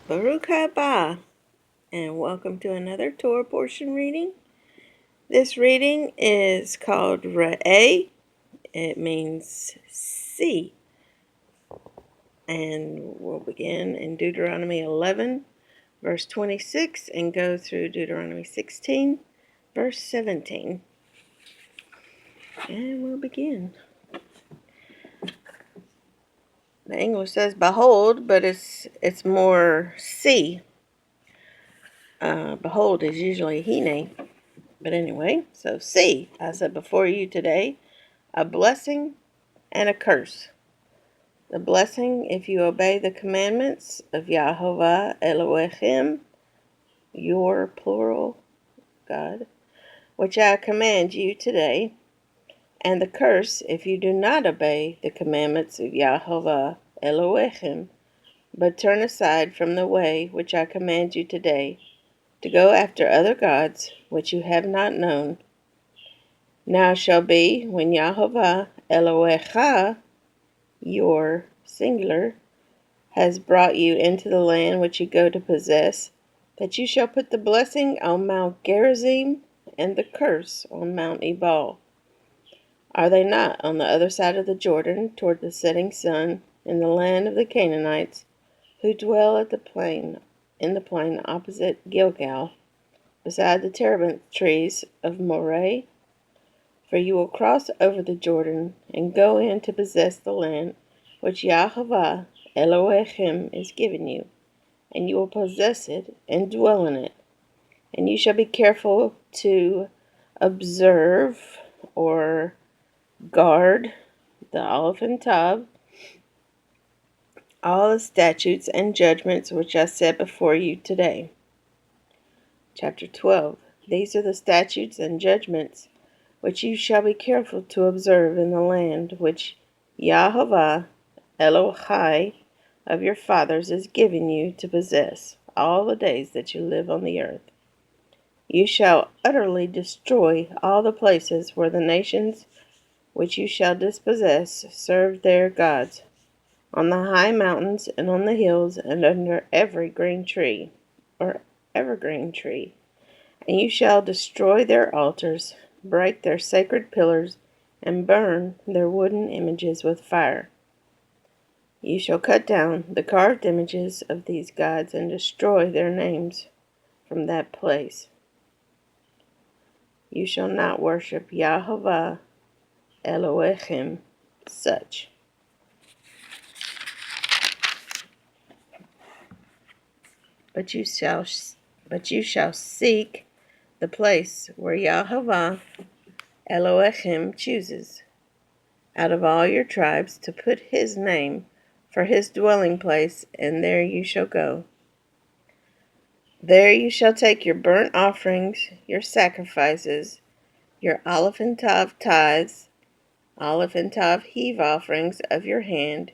Baruch haba, and welcome to another Torah portion reading. This reading is called Re'eh. It means see, and we'll begin in Deuteronomy 11, verse 26, and go through Deuteronomy 16, verse 17. And we'll begin. The English says behold, but it's more see. Behold is usually hine. But anyway, so see, I said before you today, a blessing and a curse. The blessing if you obey the commandments of YHVH Elohim, your plural God, which I command you today, and the curse if you do not obey the commandments of YHVH Elohim, but turn aside from the way which I command you today, to go after other gods which you have not known. Now shall be, when YHVH Elohecha, your singular, has brought you into the land which you go to possess, that you shall put the blessing on Mount Gerizim and the curse on Mount Ebal. Are they not on the other side of the Jordan, toward the setting sun, in the land of the Canaanites, who dwell in the plain opposite Gilgal, beside the terebinth trees of Moreh? For you will cross over the Jordan, and go in to possess the land which YHVH Elohim is giving you, and you will possess it and dwell in it. And you shall be careful to observe or guard the Aleph and Tav, all the statutes and judgments which I set before you today. Chapter 12. These are the statutes and judgments which you shall be careful to observe in the land which YHVH Elohai of your fathers is giving you to possess all the days that you live on the earth. You shall utterly destroy all the places where the nations which you shall dispossess serve their gods, on the high mountains and on the hills and under every green tree, or evergreen tree. And you shall destroy their altars, break their sacred pillars, and burn their wooden images with fire. You shall cut down the carved images of these gods and destroy their names from that place. You shall not worship YHVH Elohim such. But you shall seek the place where YHVH Elohim chooses out of all your tribes to put his name for his dwelling place, and there you shall go. There you shall take your burnt offerings, your sacrifices, your Aleph and Tav tithes, Aleph and Tav heave offerings of your hand,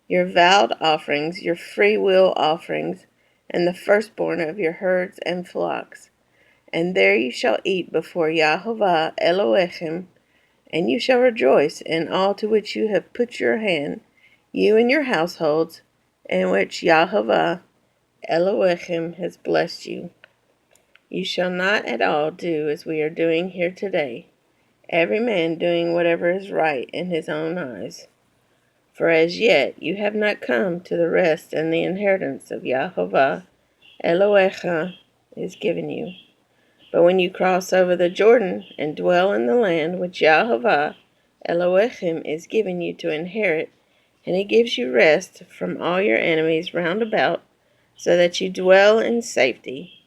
your vowed offerings, your free will offerings, and the firstborn of your herds and flocks. And there you shall eat before YHVH Elohim, and you shall rejoice in all to which you have put your hand, you and your households, in which YHVH Elohim has blessed you. You shall not at all do as we are doing here today, every man doing whatever is right in his own eyes. For as yet you have not come to the rest and the inheritance of YHVH Elohim is given you. But when you cross over the Jordan and dwell in the land which YHVH Elohim is giving you to inherit, and he gives you rest from all your enemies round about, so that you dwell in safety,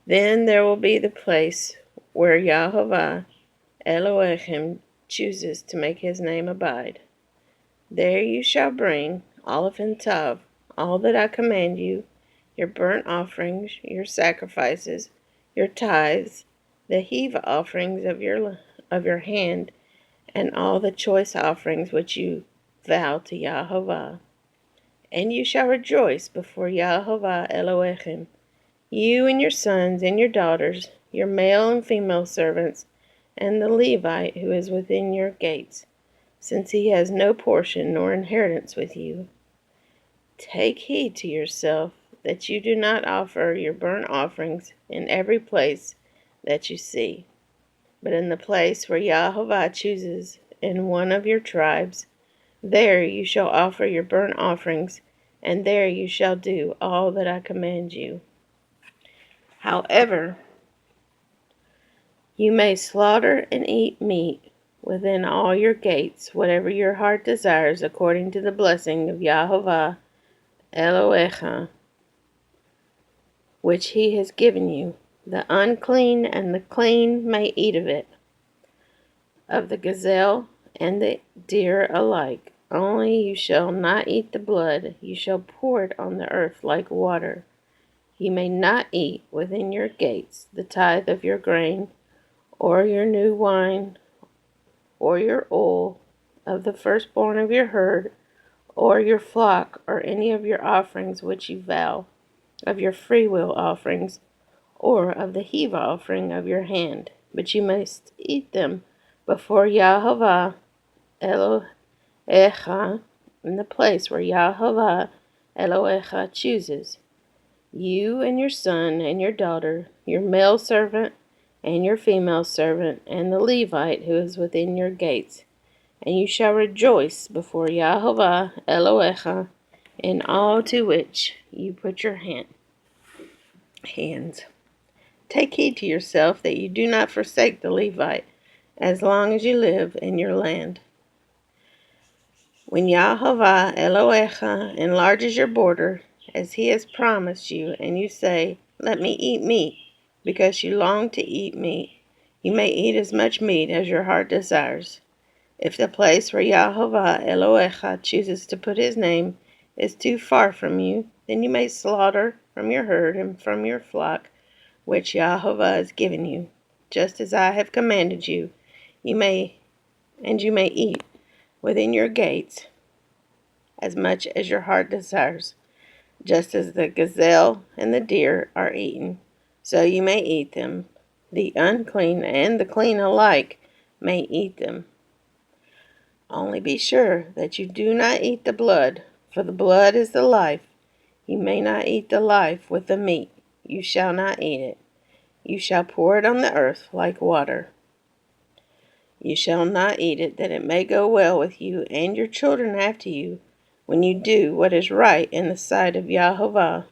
then there will be the place where YHVH Elohim chooses to make his name abide. There you shall bring Aleph and Tav, all that I command you, your burnt offerings, your sacrifices, your tithes, the heave offerings of your hand, and all the choice offerings which you vow to YHVH. And you shall rejoice before YHVH Elohim, you and your sons and your daughters, your male and female servants, and the Levite who is within your gates, since he has no portion nor inheritance with you. Take heed to yourself that you do not offer your burnt offerings in every place that you see, but in the place where YHVH chooses in one of your tribes. There you shall offer your burnt offerings, and there you shall do all that I command you. However, you may slaughter and eat meat within all your gates, whatever your heart desires, according to the blessing of YHVH Elohecha, which he has given you. The unclean and the clean may eat of it, of the gazelle and the deer alike. Only you shall not eat the blood, you shall pour it on the earth like water. You may not eat within your gates the tithe of your grain, or your new wine, or your oil, of the firstborn of your herd, or your flock, or any of your offerings which you vow, of your freewill offerings, or of the heave offering of your hand. But you must eat them before YHVH Elohecha, in the place where YHVH Elohecha chooses, you and your son and your daughter, your male servant and your female servant, and the Levite who is within your gates. And you shall rejoice before YHVH Elohecha in all to which you put your hands. Take heed to yourself that you do not forsake the Levite as long as you live in your land. When YHVH Elohecha enlarges your border, as he has promised you, and you say, let me eat meat, because you long to eat meat, you may eat as much meat as your heart desires. If the place where YHVH Elohecha chooses to put his name is too far from you, then you may slaughter from your herd and from your flock, which YHVH has given you, just as I have commanded you. You may eat within your gates as much as your heart desires, just as the gazelle and the deer are eaten, so you may eat them. The unclean and the clean alike may eat them. Only be sure that you do not eat the blood, for the blood is the life. You may not eat the life with the meat. You shall not eat it. You shall pour it on the earth like water. You shall not eat it, that it may go well with you and your children after you, when you do what is right in the sight of YHVH.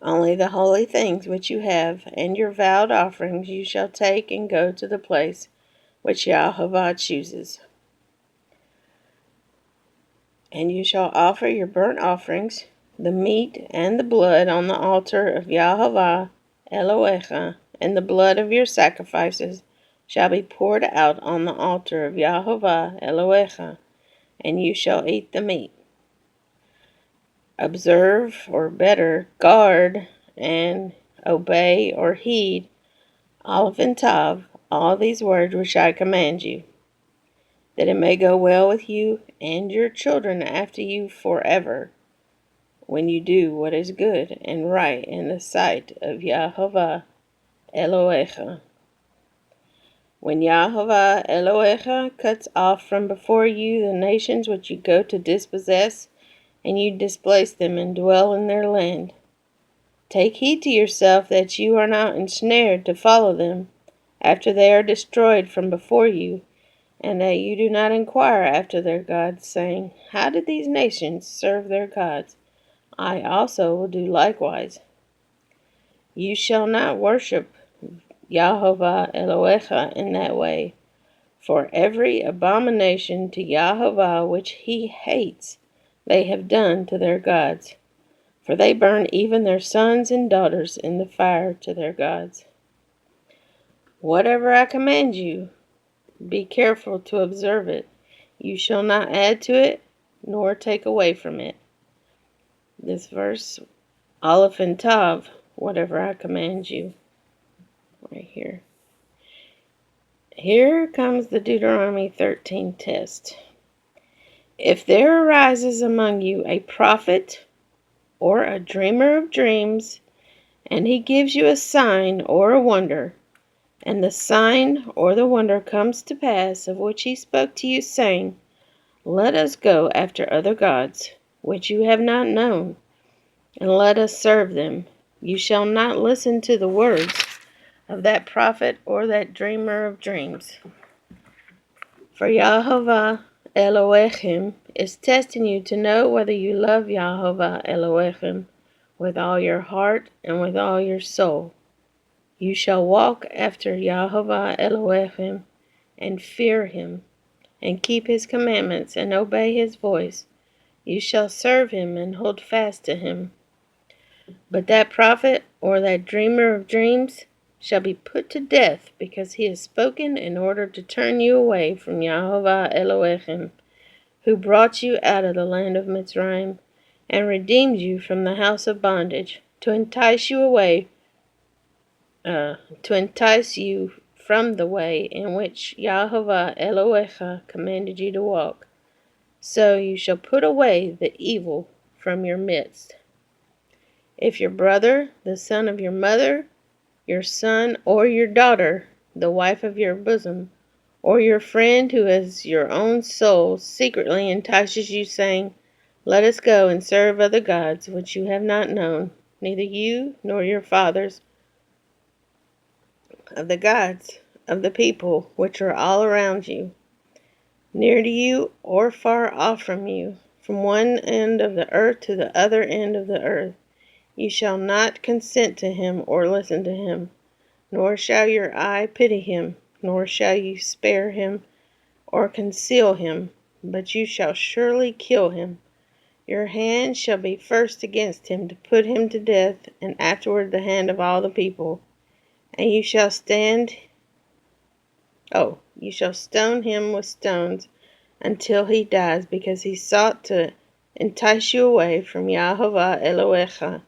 Only the holy things which you have, and your vowed offerings, you shall take and go to the place which YHVH chooses. And you shall offer your burnt offerings, the meat and the blood, on the altar of YHVH Elohecha, and the blood of your sacrifices shall be poured out on the altar of YHVH Elohecha, and you shall eat the meat. Observe, or better, guard, and obey or heed, Aleph and Tav, all these words which I command you, that it may go well with you and your children after you forever, when you do what is good and right in the sight of YHVH Elohecha. When YHVH Elohecha cuts off from before you the nations which you go to dispossess, and you displace them and dwell in their land, take heed to yourself that you are not ensnared to follow them after they are destroyed from before you, and that you do not inquire after their gods, saying, how did these nations serve their gods? I also will do likewise. You shall not worship YHVH Elohecha in that way, for every abomination to YHVH which he hates they have done to their gods, for they burn even their sons and daughters in the fire to their gods. Whatever I command you, be careful to observe it. You shall not add to it, nor take away from it. This verse, Aleph and Tav, whatever I command you, right here. Here comes the Deuteronomy 13 test. If there arises among you a prophet or a dreamer of dreams, and he gives you a sign or a wonder, and the sign or the wonder comes to pass of which he spoke to you, saying, let us go after other gods, which you have not known, and let us serve them. You shall not listen to the words of that prophet or that dreamer of dreams. For Yahovah Elohim is testing you to know whether you love Yahovah Elohim with all your heart and with all your soul. You shall walk after Yahovah Elohim and fear him, and keep his commandments and obey his voice. You shall serve him and hold fast to him. But that prophet or that dreamer of dreams shall be put to death, because he has spoken in order to turn you away from Yahovah Elohim, who brought you out of the land of Mitzrayim and redeemed you from the house of bondage, to entice you from the way in which Yahovah Elohim commanded you to walk. So you shall put away the evil from your midst. If your brother, the son of your mother, your son or your daughter, the wife of your bosom, or your friend who has your own soul, secretly entices you, saying, Let us go and serve other gods, which you have not known, neither you nor your fathers, of the gods of the people which are all around you, near to you or far off from you, from one end of the earth to the other end of the earth, you shall not consent to him or listen to him, nor shall your eye pity him, nor shall you spare him or conceal him, but you shall surely kill him. Your hand shall be first against him to put him to death, and afterward the hand of all the people. And you shall stone him with stones until he dies, because he sought to entice you away from Yahovah Elohim,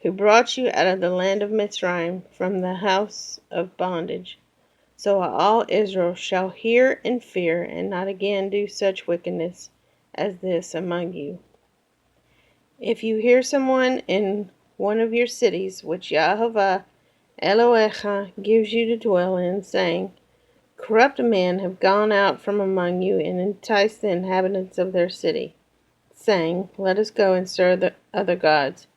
who brought you out of the land of Mitzrayim, from the house of bondage. So all Israel shall hear and fear, and not again do such wickedness as this among you. If you hear someone in one of your cities, which Yahovah Elohim gives you to dwell in, saying, Corrupt men have gone out from among you and enticed the inhabitants of their city, saying, Let us go and serve the other gods,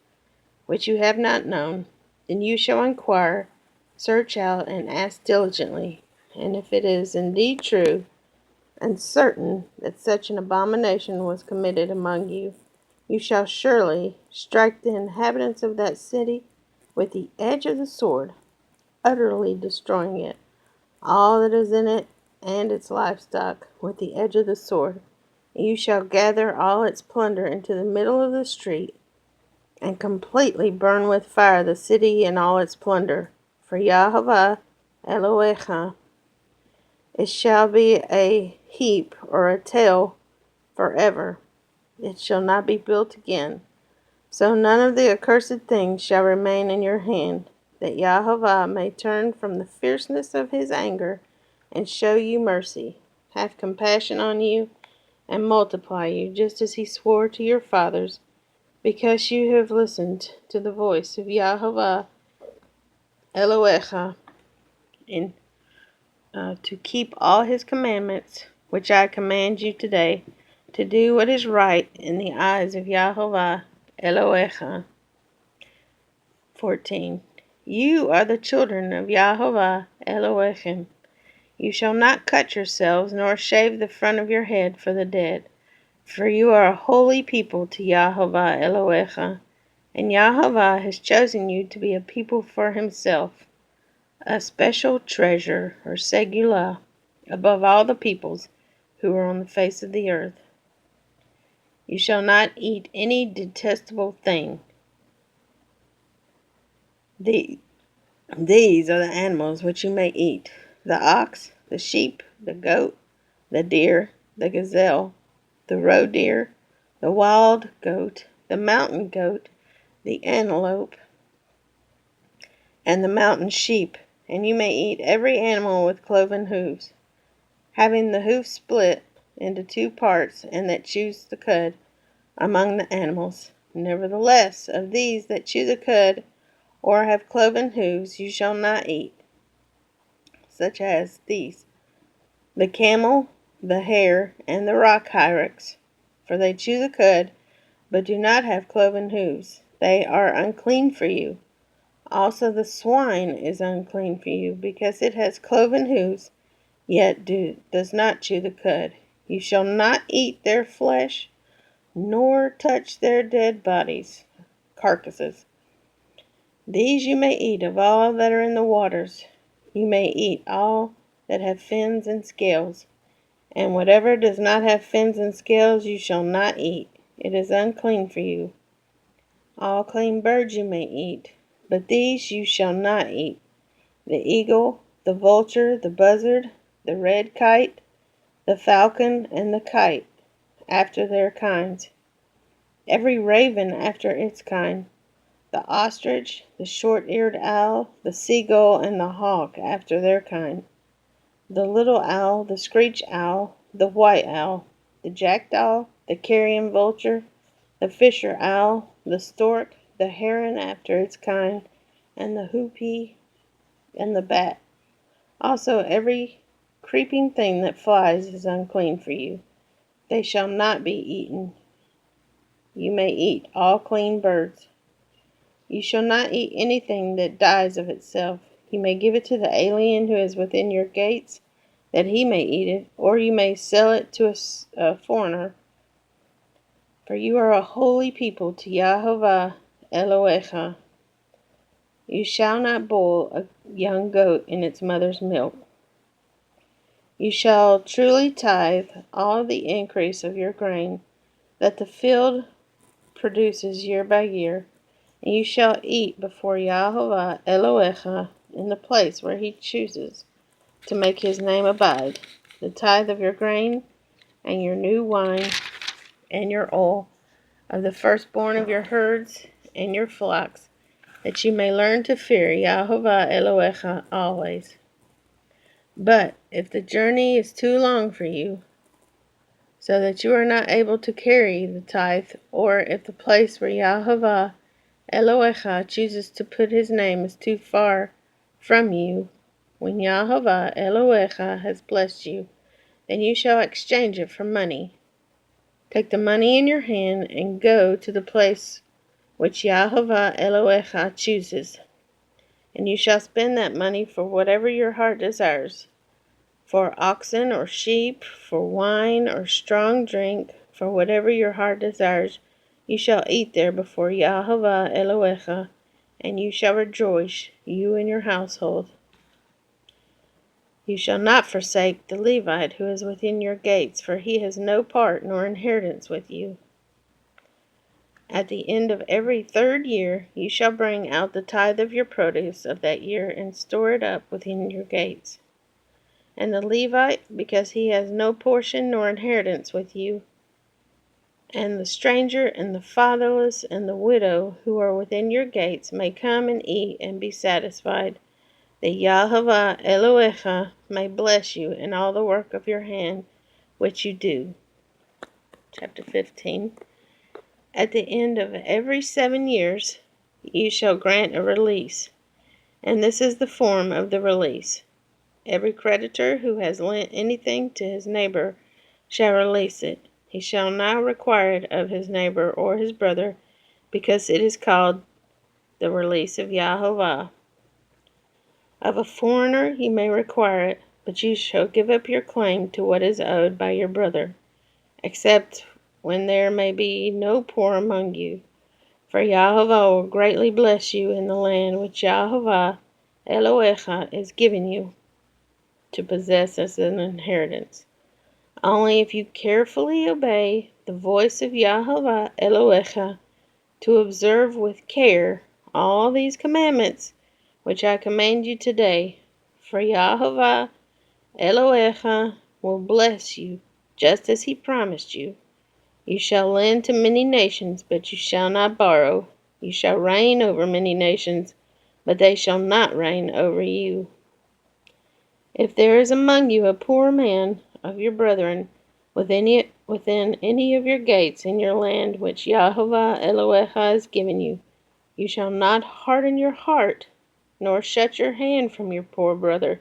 which you have not known, then you shall inquire, search out, and ask diligently. And if it is indeed true and certain that such an abomination was committed among you, you shall surely strike the inhabitants of that city with the edge of the sword, utterly destroying it, all that is in it and its livestock, with the edge of the sword. And you shall gather all its plunder into the middle of the street, and completely burn with fire the city and all its plunder. For Yahovah Elohim, it shall be a heap or a tale forever. It shall not be built again. So none of the accursed things shall remain in your hand, that Yahovah may turn from the fierceness of his anger and show you mercy, have compassion on you, and multiply you, just as he swore to your fathers, because you have listened to the voice of Yahovah Elohim, and to keep all his commandments, which I command you today, to do what is right in the eyes of Yahovah Elohim. 14. You are the children of Yahovah Elohim. You shall not cut yourselves, nor shave the front of your head for the dead, for you are a holy people to Yahovah Elohim, and Yahovah has chosen you to be a people for himself, a special treasure, or segula, above all the peoples who are on the face of the earth. You shall not eat any detestable thing. These are the animals which you may eat: the ox, the sheep, the goat, the deer, the gazelle, the roe deer, the wild goat, the mountain goat, the antelope, and the mountain sheep. And you may eat every animal with cloven hooves, having the hoof split into two parts, and that chews the cud among the animals. Nevertheless, of these that chew the cud or have cloven hooves you shall not eat, such as these: the camel, the hare, and the rock hyrax, for they chew the cud, but do not have cloven hooves. they are unclean for you. Also the swine is unclean for you, because it has cloven hoofs, yet does not chew the cud. You shall not eat their flesh, nor touch their dead bodies, carcasses. These you may eat of all that are in the waters. You may eat all that have fins and scales, and whatever does not have fins and scales you shall not eat. It is unclean for you. All clean birds you may eat, but these you shall not eat: the eagle, the vulture, the buzzard, the red kite, the falcon, and the kite, after their kinds, every raven after its kind, the ostrich, the short-eared owl, the seagull, and the hawk after their kind, the little owl, the screech owl, the white owl, the jackdaw, the carrion vulture, the fisher owl, the stork, the heron after its kind, and the hoopie and the bat. Also every creeping thing that flies is unclean for you. They shall not be eaten. You may eat all clean birds. You shall not eat anything that dies of itself. You may give it to the alien who is within your gates, that he may eat it, or you may sell it to a foreigner. For you are a holy people to YHVH Elohecha. You shall not boil a young goat in its mother's milk. You shall truly tithe all the increase of your grain that the field produces year by year, and you shall eat before YHVH Elohecha in the place where he chooses to make his name abide, the tithe of your grain, and your new wine, and your oil, of the firstborn of your herds and your flocks, that you may learn to fear YHVH Elohecha always. But if the journey is too long for you, so that you are not able to carry the tithe, or if the place where YHVH Elohecha chooses to put his name is too far from you, when YHVH Elohecha has blessed you, then you shall exchange it for money. Take the money in your hand and go to the place which YHVH Elohecha chooses, and you shall spend that money for whatever your heart desires, for oxen or sheep, for wine or strong drink, for whatever your heart desires. You shall eat there before YHVH Elohecha, and you shall rejoice, you and your household. You shall not forsake the Levite who is within your gates, for he has no part nor inheritance with you. At the end of every 3rd year you shall bring out the tithe of your produce of that year, and store it up within your gates. And the Levite, because he has no portion nor inheritance with you, and the stranger, and the fatherless, and the widow, who are within your gates, may come and eat and be satisfied, that YHVH Elohecha may bless you in all the work of your hand which you do. Chapter 15. At the end of every 7 years you shall grant a release, and this is the form of the release. Every creditor who has lent anything to his neighbor shall release it. He shall not require it of his neighbor or his brother, because it is called the release of YHVH. Of a foreigner he may require it, but you shall give up your claim to what is owed by your brother, except when there may be no poor among you. For YHVH will greatly bless you in the land which YHVH Elohecha is giving you to possess as an inheritance. Only if you carefully obey the voice of YHVH Elohecha, to observe with care all these commandments which I command you today, for YHVH Elohecha will bless you, just as he promised you. You shall lend to many nations, but you shall not borrow. You shall reign over many nations, but they shall not reign over you. If there is among you a poor man of your brethren within any of your gates in your land which YHVH Elohecha has given you, you shall not harden your heart, nor shut your hand from your poor brother,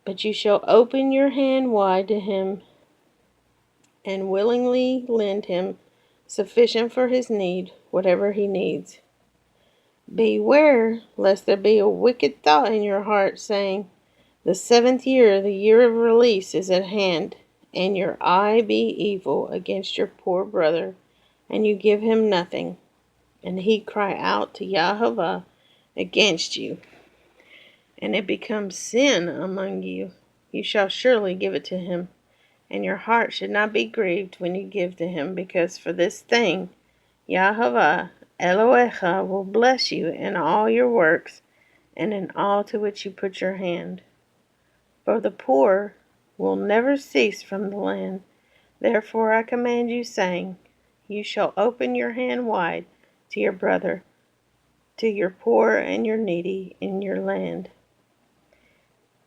but you shall open your hand wide to him, and willingly lend him, sufficient for his need, whatever he needs. Beware lest there be a wicked thought in your heart, saying, the 7th year, the year of release, is at hand, and your eye be evil against your poor brother, and you give him nothing, and he cry out to YHVH against you, and it becomes sin among you. You shall surely give it to him, and your heart should not be grieved when you give to him, because for this thing YHVH Elohecha will bless you in all your works, and in all to which you put your hand. For the poor will never cease from the land. Therefore I command you, saying, you shall open your hand wide to your brother, to your poor and your needy in your land.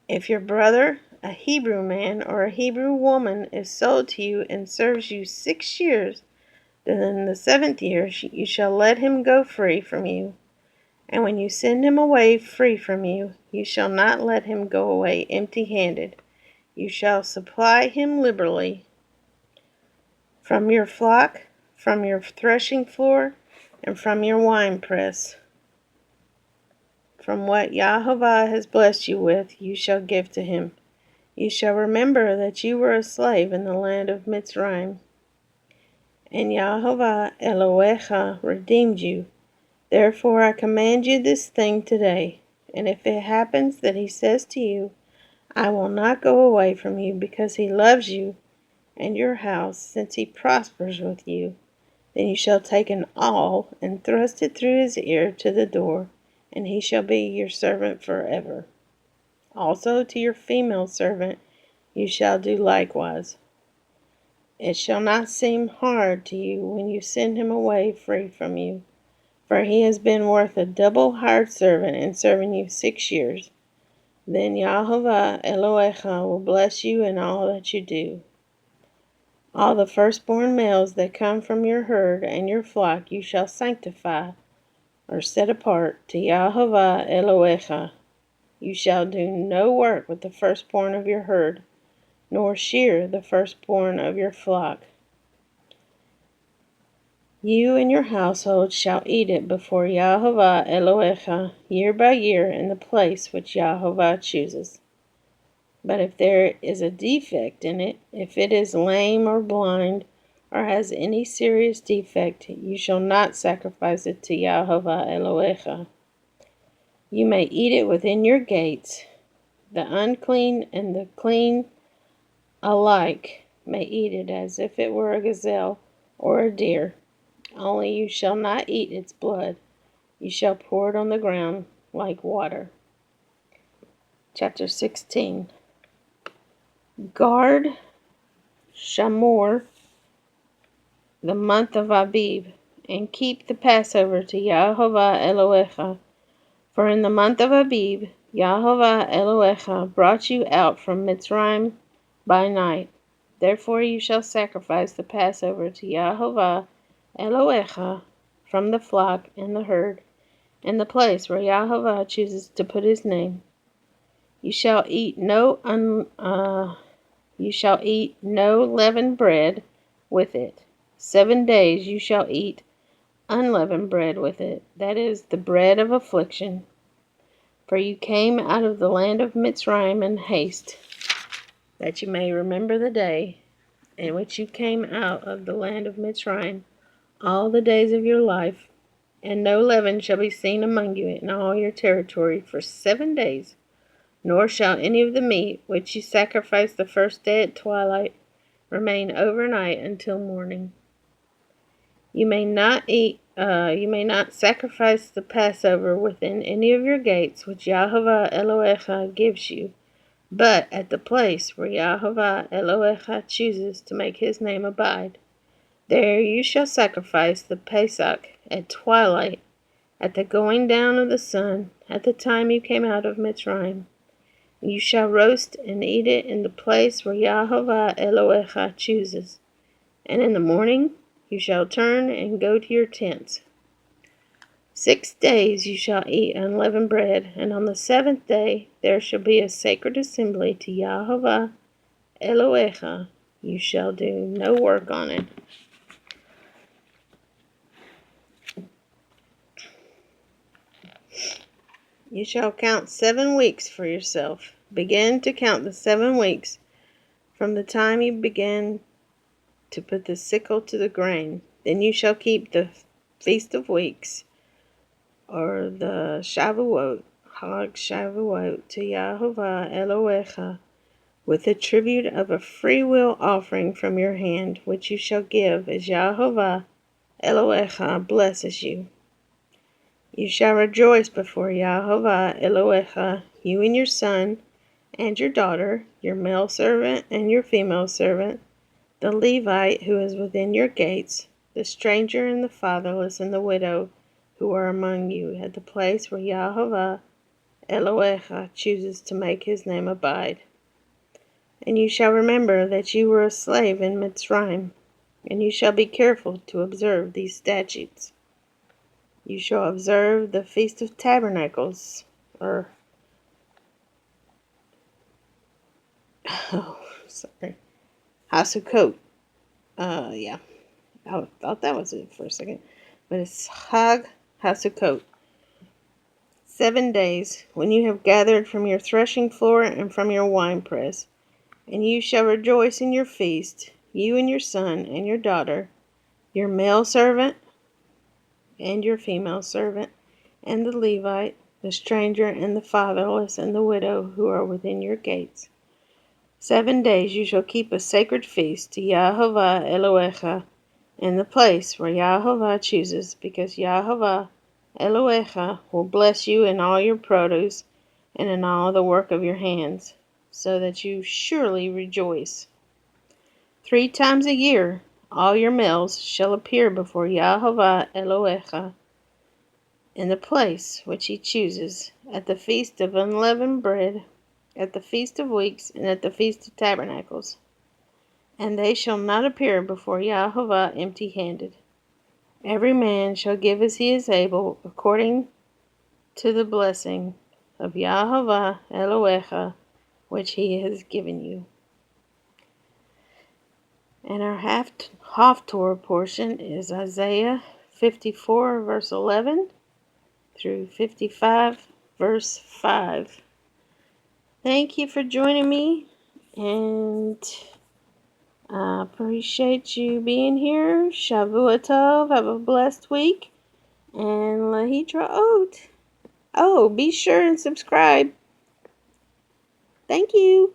If your brother, a Hebrew man or a Hebrew woman, is sold to you and serves you 6 years, then in the 7th year you shall let him go free from you. And when you send him away free from you, you shall not let him go away empty-handed. You shall supply him liberally from your flock, from your threshing floor, and from your winepress. From what YHVH has blessed you with, you shall give to him. You shall remember that you were a slave in the land of Mitzrayim, and YHVH Elohecha redeemed you. Therefore I command you this thing today. And if it happens that he says to you, I will not go away from you, because he loves you and your house, since he prospers with you, then you shall take an awl and thrust it through his ear to the door, and he shall be your servant forever. Also to your female servant you shall do likewise. It shall not seem hard to you when you send him away free from you, for he has been worth a double hired servant in serving you 6 years. Then YHVH Elohecha will bless you in all that you do. All the firstborn males that come from your herd and your flock you shall sanctify, or set apart, to YHVH Elohecha. You shall do no work with the firstborn of your herd, nor shear the firstborn of your flock. You and your household shall eat it before YHVH Elohecha year by year in the place which YHVH chooses. But if there is a defect in it, if it is lame or blind, or has any serious defect, you shall not sacrifice it to YHVH Elohecha. You may eat it within your gates. The unclean and the clean alike may eat it as if it were a gazelle or a deer. Only you shall not eat its blood. You shall pour it on the ground like water. Chapter 16. Guard Shamor, the month of Abib, and keep the Passover to YHVH Elohecha. For in the month of Abib, YHVH Elohecha brought you out from Mitzrayim by night. Therefore you shall sacrifice the Passover to YHVH Elohecha from the flock and the herd, in the place where YHVH chooses to put his name. You shall eat no leavened bread with it. 7 days you shall eat unleavened bread with it, that is, the bread of affliction. For you came out of the land of Mitzrayim in haste, that you may remember the day in which you came out of the land of Mitzrayim all the days of your life, and no leaven shall be seen among you in all your territory for 7 days, nor shall any of the meat which you sacrifice the first day at twilight remain overnight until morning. You may not sacrifice the Passover within any of your gates which YHVH Elohecha gives you, but at the place where YHVH Elohecha chooses to make his name abide. There you shall sacrifice the Pesach at twilight, at the going down of the sun, at the time you came out of Mitzrayim. You shall roast and eat it in the place where YHVH Elohecha chooses. And in the morning you shall turn and go to your tents. 6 days you shall eat unleavened bread, and on the 7th day there shall be a sacred assembly to YHVH Elohecha. You shall do no work on it. You shall count 7 weeks for yourself. Begin to count the 7 weeks from the time you begin to put the sickle to the grain. Then you shall keep the Feast of Weeks, or the Shavuot, Hag Shavuot, to Yahovah Elohecha, with the tribute of a freewill offering from your hand, which you shall give as Yahovah Elohecha blesses you. You shall rejoice before Yahovah Elohecha, you and your son and your daughter, your male servant and your female servant, the Levite who is within your gates, the stranger and the fatherless and the widow who are among you, at the place where Yahovah Elohecha chooses to make his name abide. And you shall remember that you were a slave in Mitzrayim, and you shall be careful to observe these statutes. You shall observe the Feast of Tabernacles, or Sukkot. Yeah, I thought that was it for a second, but it's Hag HaSukkot. 7 days, when you have gathered from your threshing floor and from your winepress, and you shall rejoice in your feast, you and your son and your daughter, your male servant and your female servant, and the Levite, the stranger and the fatherless and the widow who are within your gates. 7 days you shall keep a sacred feast to Yahovah Elohecha in the place where Yahovah chooses, because Yahovah Elohecha will bless you in all your produce and in all the work of your hands, so that you surely rejoice. 3 times a year all your males shall appear before Yahovah Elohecha in the place which he chooses, at the feast of unleavened bread, at the Feast of Weeks, and at the Feast of Tabernacles. And they shall not appear before Yahovah empty-handed. Every man shall give as he is able, according to the blessing of Yahovah Elohecha, which he has given you. And our Haftorah portion is Isaiah 54, verse 11, through 55, verse 5. Thank you for joining me, and I appreciate you being here. Shavuot Tov, have a blessed week, and Lahitraot. Oh, be sure and subscribe. Thank you.